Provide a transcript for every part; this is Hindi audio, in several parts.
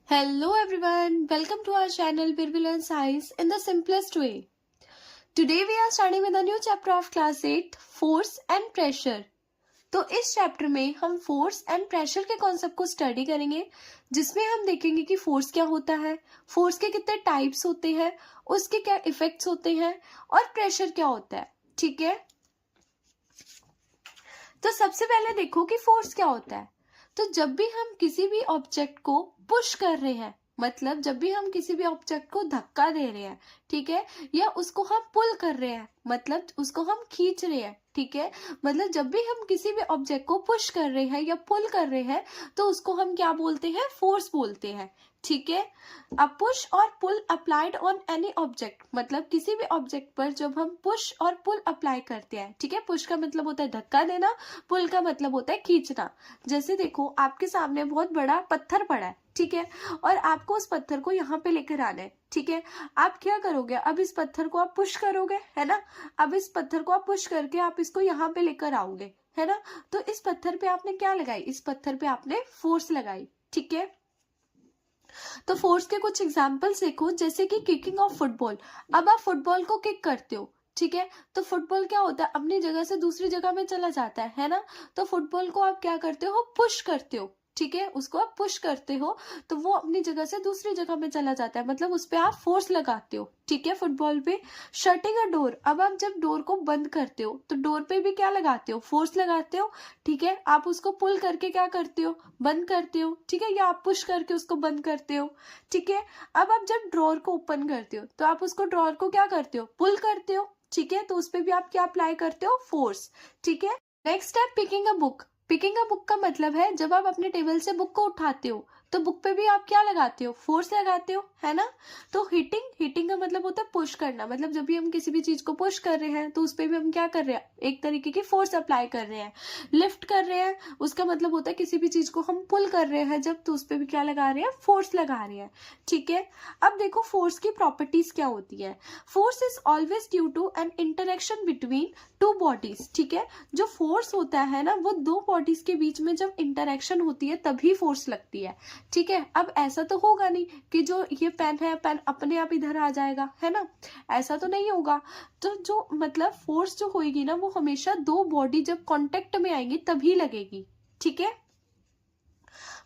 Hello everyone, welcome to our channel where we learn science in the simplest way. Today we are starting with a new chapter of class 8, force and pressure. तो इस चैप्टर में हम फोर्स एंड प्रेशर के कॉन्सेप्ट को स्टडी करेंगे, जिसमें हम देखेंगे कि फोर्स क्या होता है, फोर्स के कितने टाइप्स होते हैं, उसके क्या इफेक्ट्स होते हैं और प्रेशर क्या होता है. ठीक है, तो सबसे पहले देखो कि फोर्स क्या होता है. तो जब भी हम किसी भी ऑब्जेक्ट को पुश कर रहे हैं, मतलब जब भी हम किसी भी ऑब्जेक्ट को धक्का दे रहे हैं, ठीक है, या उसको हम पुल कर रहे हैं, मतलब उसको हम खींच रहे हैं, ठीक है, मतलब जब भी हम किसी भी ऑब्जेक्ट को पुश कर रहे हैं या पुल कर रहे हैं तो उसको हम क्या बोलते हैं, फोर्स बोलते हैं. ठीक है, अब पुश और पुल अप्लाइड ऑन एनी ऑब्जेक्ट, मतलब किसी भी ऑब्जेक्ट पर जब हम पुश और पुल अप्लाई करते हैं, ठीक है, पुश का मतलब होता है धक्का देना, पुल का मतलब होता है खींचना. जैसे देखो आपके सामने बहुत बड़ा पत्थर पड़ा है, ठीक है, और आपको उस पत्थर को यहाँ पे लेकर आना है. ठीक है, आप क्या करोगे, अब इस पत्थर को आप पुश करोगे, है ना, अब इस पत्थर को आप पुश करके आप इसको यहाँ पे लेकर आओगे, है ना. तो इस पत्थर पे आपने क्या लगाई, इस पत्थर पे आपने फोर्स लगाई. ठीक है, तो फोर्स के कुछ एग्जांपल्स देखो, जैसे कि किकिंग ऑफ फुटबॉल. अब आप फुटबॉल को किक करते हो, ठीक है, तो फुटबॉल क्या होता है, अपनी जगह से दूसरी जगह में चला जाता है ना. तो फुटबॉल को आप क्या करते हो, पुश करते हो, ठीक है, उसको आप पुश करते हो तो वो अपनी जगह से दूसरी जगह में चला जाता है, मतलब उस पे आप फोर्स लगाते हो. ठीक है, फुटबॉल पे. शटिंग अ डोर, अब आप जब डोर को बंद करते हो तो डोर पे भी क्या लगाते हो, फोर्स लगाते हो. ठीक है, आप उसको पुल करके क्या करते हो, बंद करते हो. ठीक है, या आप पुश करके उसको बंद करते हो. ठीक है, अब आप जब ड्रॉर को ओपन करते हो तो आप उसको ड्रॉर को क्या करते हो, पुल करते हो. ठीक है, तो उस पे भी आप क्या अप्लाई करते हो, फोर्स. ठीक है, नेक्स्ट है picking a book. Picking a book का मतलब है जब आप अपने टेबल से बुक को उठाते हो तो बुक पे भी आप क्या लगाते हो, फोर्स लगाते हो, है ना. तो हिटिंग का मतलब होता है पुश करना, मतलब जब भी हम किसी भी चीज को पुश कर रहे हैं तो उस पे भी हम क्या कर रहे हैं, एक तरीके की फोर्स अप्लाई कर रहे हैं. लिफ्ट कर रहे हैं, उसका मतलब होता है किसी भी चीज को हम पुल कर रहे हैं जब, तो उस पे भी क्या लगा रहे हैं, फोर्स लगा रहे हैं. ठीक है, अब देखो फोर्स की प्रॉपर्टीज क्या होती है. Force is always due to an interaction between two bodies. ठीक है, जो फोर्स होता है ना, वो दो बॉडीज के बीच में जब इंटरेक्शन होती है तभी फोर्स लगती है. ठीक है, अब ऐसा तो होगा नहीं कि जो ये पेन है, पेन अपने आप इधर आ जाएगा, है ना, ऐसा तो नहीं होगा. तो जो मतलब फोर्स जो होगी ना, वो हमेशा दो बॉडी जब कांटेक्ट में आएंगी तभी लगेगी. ठीक है,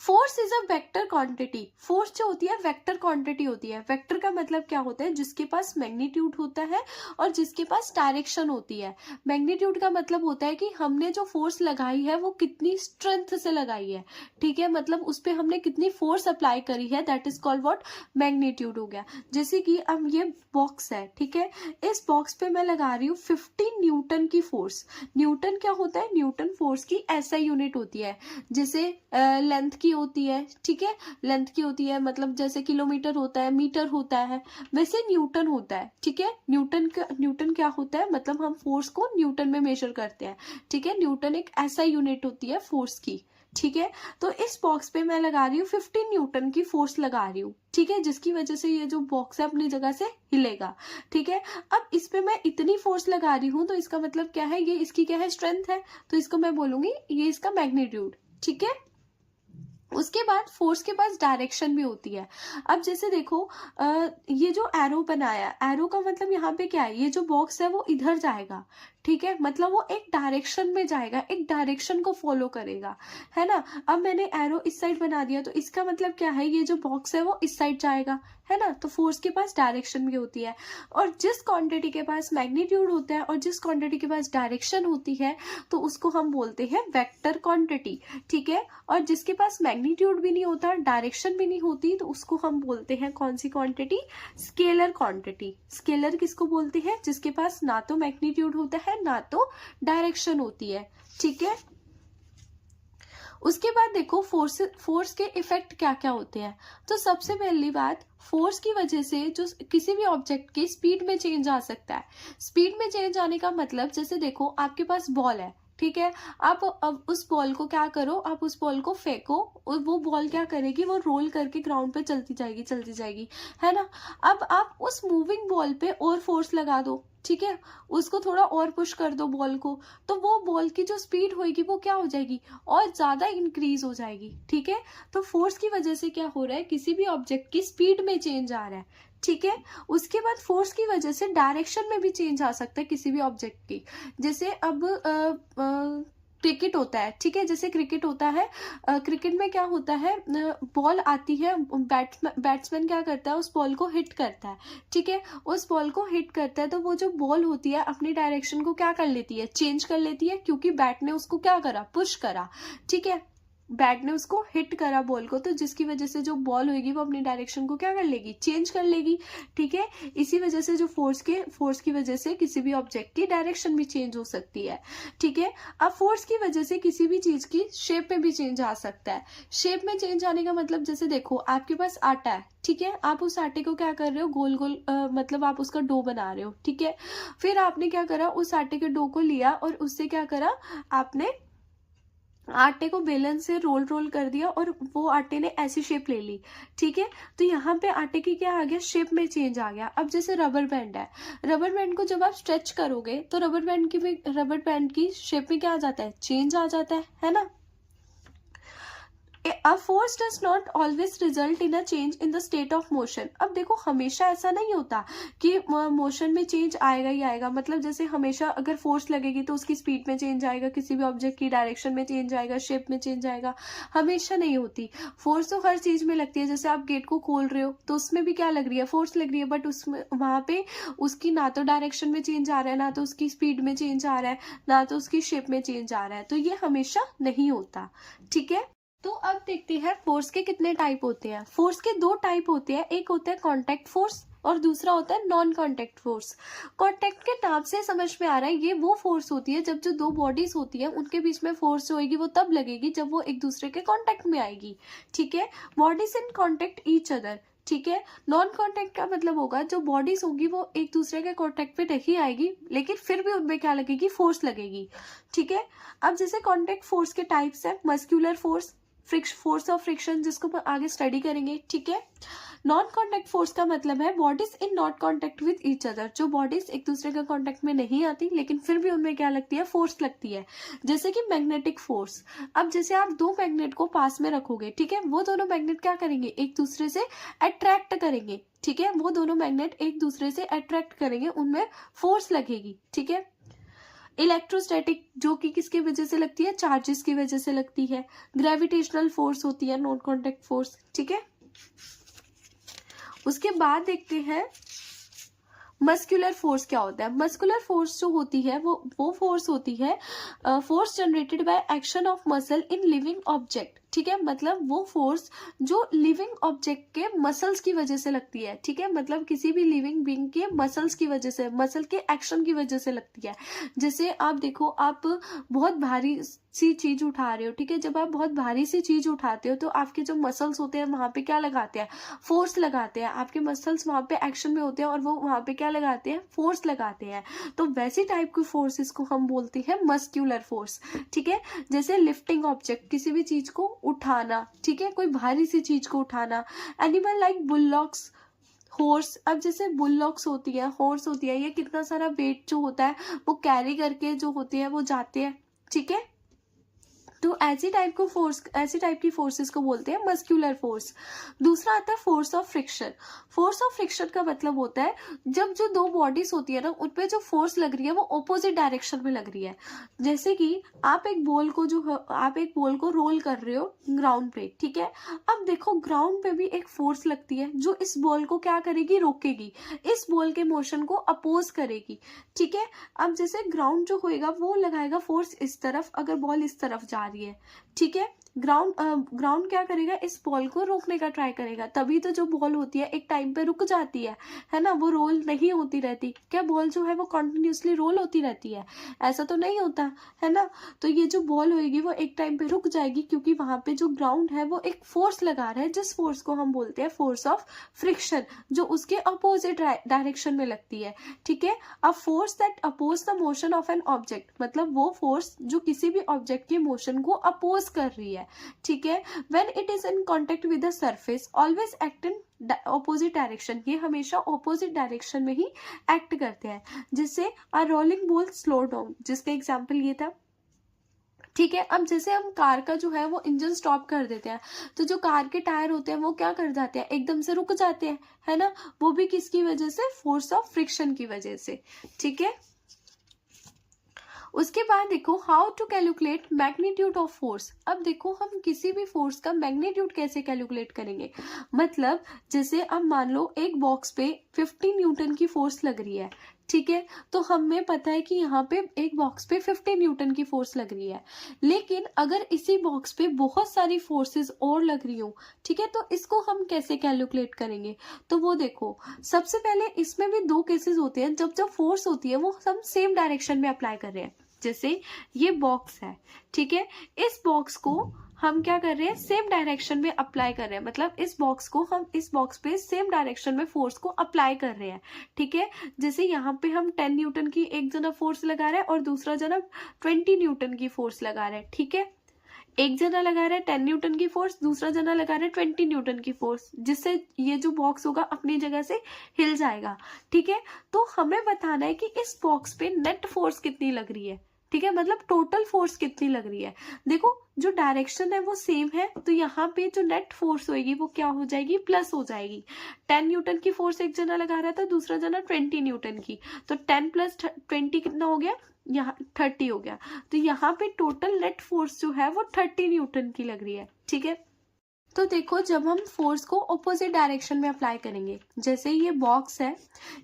force is a vector quantity. Force जो होती है वेक्टर क्वांटिटी होती है. वेक्टर का मतलब क्या होता है, जिसके पास मैग्नीट्यूड होता है और जिसके पास डायरेक्शन होती है. मैग्नीट्यूड का मतलब होता है कि हमने जो फोर्स लगाई है वो कितनी स्ट्रेंथ से लगाई है. ठीक है, मतलब उस पर हमने कितनी फोर्स अप्लाई करी है, that is called what, magnitude हो गया. जैसे कि अब ये बॉक्स है, ठीक है, इस बॉक्स पे मैं लगा रही हूँ 50 न्यूटन की फोर्स. न्यूटन क्या होता है, न्यूटन फोर्स की एसआई यूनिट होती है. जैसे लेंथ की होती है, ठीक है, लेंथ की होती है, मतलब जैसे किलोमीटर होता है, मीटर होता है, वैसे न्यूटन होता है. ठीक है, न्यूटन क्या होता है, मतलब हम फोर्स को न्यूटन में मेजर करते हैं. ठीक है, न्यूटन एक ऐसा यूनिट होती है फोर्स की. ठीक है, तो इस बॉक्स पे मैं लगा रही हूँ 15 न्यूटन की फोर्स लगा रही हूँ. ठीक है, जिसकी वजह से ये जो बॉक्स है अपनी जगह से हिलेगा. ठीक है, अब इस पे मैं इतनी फोर्स लगा रही हूँ तो इसका मतलब क्या है, ये इसकी क्या है, स्ट्रेंथ है, तो इसको मैं बोलूंगी ये इसका मैग्नीट्यूड. ठीक है, उसके बाद फोर्स के पास डायरेक्शन भी होती है. अब जैसे देखो ये जो एरो बनाया, एरो का मतलब यहाँ पे क्या है, ये जो बॉक्स है वो इधर जाएगा. ठीक है, मतलब वो एक डायरेक्शन में जाएगा, एक डायरेक्शन को फॉलो करेगा, है ना. अब मैंने एरो इस साइड बना दिया तो इसका मतलब क्या है, ये जो बॉक्स है वो इस साइड जाएगा, है ना. तो फोर्स के पास डायरेक्शन भी होती है. और जिस क्वांटिटी के पास मैग्नीट्यूड होता है और जिस क्वांटिटी के पास डायरेक्शन होती है तो उसको हम बोलते हैं वेक्टर क्वांटिटी. ठीक है, और जिसके पास मैग्नीट्यूड भी नहीं होता, डायरेक्शन भी नहीं होती, तो उसको हम बोलते हैं कौन सी क्वांटिटी, स्केलर क्वांटिटी. स्केलर किसको बोलते हैं, जिसके पास ना तो मैग्नीट्यूड होता है ना तो डायरेक्शन होती है. ठीक है, उसके बाद देखो फोर्स के इफेक्ट क्या क्या होते हैं. तो सबसे पहली बात, फोर्स की वजह से जो किसी भी ऑब्जेक्ट की स्पीड में चेंज आ सकता है. स्पीड में चेंज आने का मतलब, जैसे देखो आपके पास बॉल है, ठीक है। आप अब उस बॉल को क्या करो, आप उस बॉल को फेंको और वो बॉल क्या करेगी, वो रोल करके ग्राउंड पे चलती जाएगी, है ना। अब आप उस मूविंग बॉल पे और फोर्स लगा दो, ठीक है, उसको थोड़ा और पुश कर दो बॉल को, तो वो बॉल की जो स्पीड होगी वो क्या हो जाएगी, और ज्यादा इंक्रीज हो जाएगी, ठीक है। तो फोर्स की वजह से क्या हो रहा है, किसी भी ऑब्जेक्ट की स्पीड में चेंज आ रहा है, ठीक है। उसके बाद फोर्स की वजह से डायरेक्शन में भी चेंज आ सकता है किसी भी ऑब्जेक्ट की। जैसे अब क्रिकेट होता है, ठीक है, जैसे क्रिकेट होता है, क्रिकेट में क्या होता है, बॉल आती है, बैट्समैन क्या करता है, उस बॉल को हिट करता है, ठीक है, उस बॉल को हिट करता है, तो वो जो बॉल होती है अपनी डायरेक्शन को क्या कर लेती है, चेंज कर लेती है, क्योंकि बैट ने उसको क्या करा, पुश करा, ठीक है, बैट ने उसको हिट करा बॉल को, तो जिसकी वजह से जो बॉल होगी वो अपनी डायरेक्शन को क्या कर लेगी, चेंज कर लेगी, ठीक है। इसी वजह से जो फोर्स की वजह से किसी भी ऑब्जेक्ट की डायरेक्शन भी चेंज हो सकती है, ठीक है। अब फोर्स की वजह से किसी भी चीज की शेप में भी चेंज आ सकता है। शेप में चेंज आने का मतलब, जैसे देखो आपके पास आटा है, ठीक है, आप उस आटे को क्या कर रहे हो, गोल गोल मतलब आप उसका डो बना रहे हो, ठीक है। फिर आपने क्या करा, उस आटे के डो को लिया और उससे क्या करा, आपने आटे को बेलन से रोल रोल कर दिया और वो आटे ने ऐसी शेप ले ली, ठीक है। तो यहाँ पे आटे की क्या आ गया, शेप में चेंज आ गया। अब जैसे रबर बैंड है, रबर बैंड को जब आप स्ट्रेच करोगे तो रबर बैंड की शेप में क्या आ जाता है, चेंज आ जाता है ना। A force does not always result in a change in the state of motion। अब देखो हमेशा ऐसा नहीं होता कि मोशन में चेंज आएगा ही आएगा, मतलब जैसे हमेशा अगर फोर्स लगेगी तो उसकी स्पीड में चेंज आएगा, किसी भी ऑब्जेक्ट की डायरेक्शन में चेंज आएगा, शेप में चेंज आएगा, हमेशा नहीं होती। फोर्स तो हर चीज में लगती है, जैसे आप गेट को खोल रहे हो तो उसमें भी क्या लग रही है, फोर्स लग रही है, बट उसमें वहां पे उसकी ना तो डायरेक्शन में चेंज आ रहा है, ना तो उसकी स्पीड में चेंज आ रहा है, ना तो उसकी शेप में चेंज आ रहा है, तो ये हमेशा नहीं होता, ठीक है। तो अब देखते हैं फोर्स के कितने टाइप होते हैं। फोर्स के दो टाइप होते हैं, एक होता है कांटेक्ट फोर्स और दूसरा होता है नॉन कांटेक्ट फोर्स। कांटेक्ट के नाम से समझ में आ रहा है, ये वो फोर्स होती है जब जो दो बॉडीज होती है उनके बीच में फोर्स जो होगी वो तब लगेगी जब वो एक दूसरे के कांटेक्ट में आएगी, ठीक है। Bodies in contact each other, ठीक है। नॉन कांटेक्ट का मतलब होगा जो बॉडीज होगी वो एक दूसरे के कांटेक्ट पे नहीं आएगी, लेकिन फिर भी उनमें क्या लगेगी, फोर्स लगेगी, ठीक है। अब जैसे कांटेक्ट फोर्स के टाइप्स है, muscular force, force of friction, जिसको हम आगे स्टडी करेंगे, ठीक है। नॉन कांटेक्ट फोर्स का मतलब है bodies in not contact with each other, जो बॉडीज एक दूसरे के कांटेक्ट में नहीं आती लेकिन फिर भी उनमें क्या लगती है, फोर्स लगती है, जैसे कि मैग्नेटिक फोर्स। अब जैसे आप दो मैग्नेट को पास में रखोगे, ठीक है, वो दोनों मैग्नेट क्या करेंगे, एक दूसरे से अट्रैक्ट करेंगे, ठीक है, वो दोनों मैग्नेट एक दूसरे से अट्रैक्ट करेंगे, उनमें फोर्स लगेगी, ठीक है। इलेक्ट्रोस्टैटिक, जो कि किसकी वजह से लगती है, चार्जेस की वजह से लगती है। ग्रेविटेशनल फोर्स होती है नॉन कांटेक्ट फोर्स, ठीक है। उसके बाद देखते हैं मस्कुलर फोर्स क्या होता है। मस्कुलर फोर्स जो होती है वो फोर्स होती है, force generated by action of muscle in living object, ठीक है, मतलब वो फोर्स जो लिविंग ऑब्जेक्ट के मसल्स की वजह से लगती है, ठीक है, मतलब किसी भी लिविंग बीइंग के मसल्स की वजह से, मसल के एक्शन की वजह से लगती है। जैसे आप देखो, आप बहुत भारी सी चीज उठा रहे हो, ठीक है, जब आप बहुत भारी सी चीज उठाते हो तो आपके जो मसल्स होते हैं वहां पे क्या लगाते हैं, फोर्स लगाते हैं, आपके मसल्स वहां पे एक्शन में होते हैं और वो वहां पे क्या लगाते हैं, फोर्स लगाते हैं। तो वैसी टाइप की फोर्सेस को हम बोलते हैं मस्कुलर फोर्स, ठीक है। जैसे लिफ्टिंग ऑब्जेक्ट, किसी भी चीज को उठाना, ठीक है, कोई भारी सी चीज को उठाना। Animal like bulldogs, horse. अब जैसे बुलडॉग्स होती है, हॉर्स होती है, ये कितना सारा वेट जो होता है वो कैरी करके जो होते हैं वो जाते हैं, ठीक है। तो ऐसी टाइप की फोर्सेस को बोलते हैं मस्कुलर फोर्स। दूसरा आता है force of friction. Force of friction का मतलब होता है जब जो दो बॉडीज होती है ना उनपे जो फोर्स लग रही है वो ऑपोजिट डायरेक्शन में लग रही है। जैसे कि आप एक बॉल को रोल कर रहे हो ग्राउंड पे, ठीक है। अब देखो ग्राउंड पे भी एक फोर्स लगती है जो इस बॉल को क्या करेगी, रोकेगी, इस बॉल के मोशन को अपोज करेगी, ठीक है। अब जैसे ग्राउंड जो होएगा वो लगाएगा फोर्स इस तरफ, अगर बॉल इस तरफ जा रही है, ठीक है। ग्राउंड क्या करेगा, इस बॉल को रोकने का ट्राई करेगा, तभी तो जो बॉल होती है एक टाइम पे रुक जाती है ना, वो रोल नहीं होती रहती। क्या बॉल जो है वो कंटिन्यूअसली रोल होती रहती है? ऐसा तो नहीं होता है ना। तो ये जो बॉल होगी वो एक टाइम पे रुक जाएगी, क्योंकि वहां पे जो ग्राउंड है वो एक फोर्स लगा रहा है, जिस फोर्स को हम बोलते हैं फोर्स ऑफ फ्रिक्शन, जो उसके अपोजिट डायरेक्शन में लगती है। ठीक है, a force that oppose the motion of an object, मतलब वो फोर्स जो किसी भी ऑब्जेक्ट के मोशन को अपोज कर रही है। ठीक है, when it is in contact with the surface always act in opposite direction, ये हमेशा ऑपोजिट डायरेक्शन में ही एक्ट करते हैं। जिससे अ रोलिंग बॉल स्लो डाउन, जिसका एग्जाम्पल ये था। ठीक है, अब जैसे हम कार का जो है वो इंजन स्टॉप कर देते हैं, तो जो कार के टायर होते हैं वो क्या कर जाते हैं, एकदम से रुक जाते हैं, है ना। वो भी किसकी वजह से, फोर्स ऑफ फ्रिक्शन की वजह से। ठीक है, उसके बाद देखो how to calculate magnitude of force. अब देखो हम किसी भी फोर्स का मैग्नीट्यूड कैसे कैलकुलेट करेंगे, मतलब जैसे अब मान लो एक बॉक्स पे 50 न्यूटन की फोर्स लग रही है। ठीक है, तो हमें पता है कि यहाँ पे एक बॉक्स पे 50 न्यूटन की फोर्स लग रही है, लेकिन अगर इसी बॉक्स पे बहुत सारी फोर्सेस और लग रही हो, ठीक है, तो इसको हम कैसे कैलकुलेट करेंगे। तो वो देखो, सबसे पहले इसमें भी दो केसेस होते हैं, जब जब फोर्स होती है वो हम सेम डायरेक्शन में अप्लाई कर रहे हैं। जैसे ये बॉक्स है, ठीक है, इस बॉक्स को हम क्या कर रहे हैं, सेम डायरेक्शन में अप्लाई कर रहे हैं, मतलब इस बॉक्स को हम इस बॉक्स पे सेम डायरेक्शन में फोर्स को अप्लाई कर रहे हैं। ठीक है, जैसे यहाँ पे हम 10 न्यूटन की एक जना फोर्स लगा रहे हैं और दूसरा जना 20 न्यूटन की फोर्स लगा रहे हैं। ठीक है, एक जना लगा रहा है 10 न्यूटन की फोर्स, दूसरा जना लगा रहा है 20 न्यूटन की फोर्स, जिससे ये जो बॉक्स होगा अपनी जगह से हिल जाएगा। ठीक है, तो हमें बताना है कि इस बॉक्स पे नेट फोर्स कितनी लग रही है। ठीक है, मतलब टोटल फोर्स कितनी लग रही है। देखो जो डायरेक्शन है वो सेम है, तो यहाँ पे जो नेट फोर्स होगी वो क्या हो जाएगी, प्लस हो जाएगी। 10 न्यूटन की फोर्स एक जना लगा रहा था, दूसरा जना 20 न्यूटन की, तो 10 प्लस 20 कितना हो गया, यहाँ 30 हो गया। तो यहाँ पे टोटल नेट फोर्स जो है वो 30 न्यूटन की लग रही है। ठीक है, तो देखो जब हम फोर्स को ऑपोजिट डायरेक्शन में अप्लाई करेंगे, जैसे ये बॉक्स है,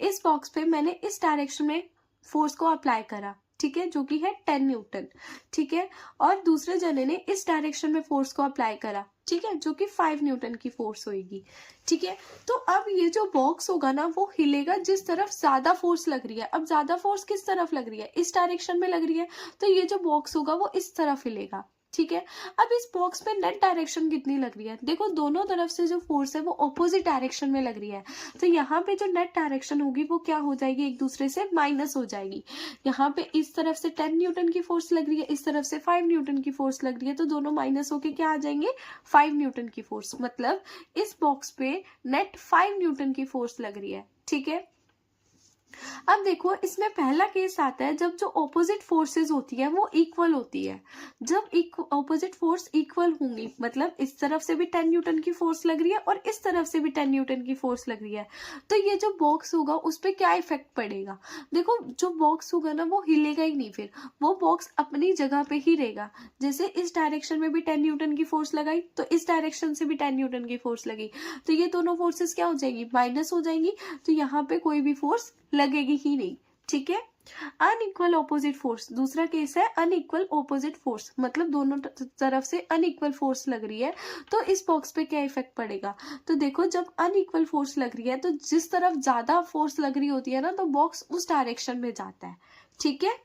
इस बॉक्स पे मैंने इस डायरेक्शन में फोर्स को अप्लाई करा, ठीक है, जो कि है 10 न्यूटन। ठीक है, और दूसरे जने ने इस डायरेक्शन में फोर्स को अप्लाई करा, ठीक है, जो कि 5 न्यूटन की फोर्स होगी। ठीक है, तो अब ये जो बॉक्स होगा ना वो हिलेगा जिस तरफ ज्यादा फोर्स लग रही है। अब ज्यादा फोर्स किस तरफ लग रही है, इस डायरेक्शन में लग रही है, तो ये जो बॉक्स होगा वो इस तरफ हिलेगा। ठीक है, अब इस बॉक्स पे नेट डायरेक्शन कितनी लग रही है, देखो दोनों तरफ से जो फोर्स है वो ऑपोजिट डायरेक्शन में लग रही है, तो यहाँ पे जो नेट डायरेक्शन होगी वो क्या हो जाएगी, एक दूसरे से माइनस हो जाएगी। यहाँ पे इस तरफ से 10 न्यूटन की फोर्स लग रही है, इस तरफ से 5 न्यूटन की फोर्स लग रही है, तो दोनों माइनस होके क्या आ जाएंगे, 5 न्यूटन की फोर्स, मतलब इस बॉक्स पे नेट 5 न्यूटन की फोर्स लग रही है। ठीक है, अब देखो इसमें पहला केस आता है जब जो ऑपोजिट फोर्सेस होती है वो इक्वल होती है। जब ऑपोजिट फोर्स इक्वल होंगी, मतलब इस तरफ से भी 10 न्यूटन की फोर्स लग रही है और इस तरफ से भी 10 न्यूटन की फोर्स लग रही है, तो ये जो बॉक्स होगा उस पर क्या इफेक्ट पड़ेगा। देखो जो बॉक्स होगा ना वो हिलेगा ही नहीं, फिर वो बॉक्स अपनी जगह पे ही रहेगा। जैसे इस डायरेक्शन में भी 10 न्यूटन की फोर्स लगाई, तो इस डायरेक्शन से भी 10 न्यूटन की फोर्स लगी, तो ये दोनों फोर्सेस क्या हो जाएगी, माइनस हो जाएंगी, तो यहाँ पे कोई भी फोर्स लगेगी ही नहीं। ठीक है, अनइक्वल ऑपोजिट फोर्स, दूसरा केस है अनइक्वल ऑपोजिट फोर्स, मतलब दोनों तरफ से अनइक्वल फोर्स लग रही है, तो इस बॉक्स पे क्या इफेक्ट पड़ेगा। तो देखो जब अनइक्वल फोर्स लग रही है तो जिस तरफ ज्यादा फोर्स लग रही होती है ना, तो बॉक्स उस डायरेक्शन में जाता है। ठीक है,